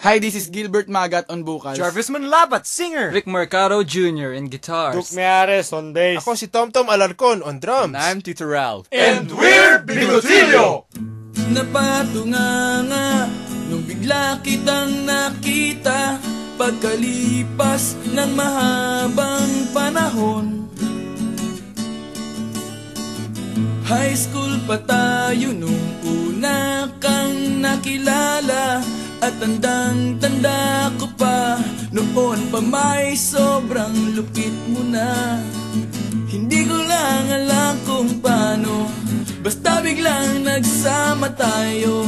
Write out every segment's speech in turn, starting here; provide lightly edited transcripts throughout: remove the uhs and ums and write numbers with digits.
Hi, this is Gilbert Magat on vocals. Jarvis Manlabat, singer. Rick Mercado Jr. in guitars. Duke Meares on bass. Ako si Tom Alarcon on drums. And I'm Tito Ralph. And we're Bigotillo! Napatunganga nung bigla kitang nakita pagkalipas ng mahabang panahon. High school pa tayo nung una kang nakilala. At tandang-tanda ko pa, noon pa may sobrang lupit mo na. Hindi ko lang alam kung paano, basta biglang nagsama tayo.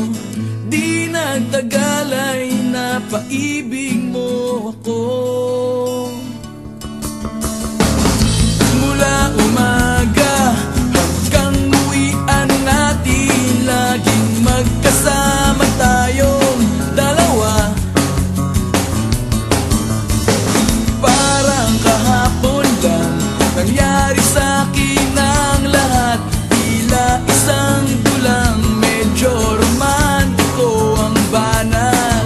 Di nagtagal ay napaibig mo ako. Mula umaga hanggang uwian natin, laging magkasama tayong dalawa. Parang kahapon lang nangyari sa'kin ang lahat. Tila isang dulang, medyo romantiko ang banat.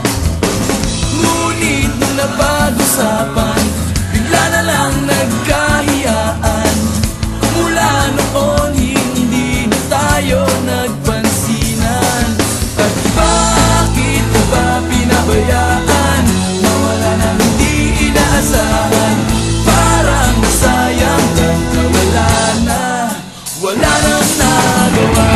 Ngunit nung napag-usapan, bigla na lang nagkahiyaan. Mula noon hindi na tayo nagpansinan. At bakit mo ba pinabayaan? Mawala na hindi inaasahan. Parang nasayang lang na wala nang nagawa.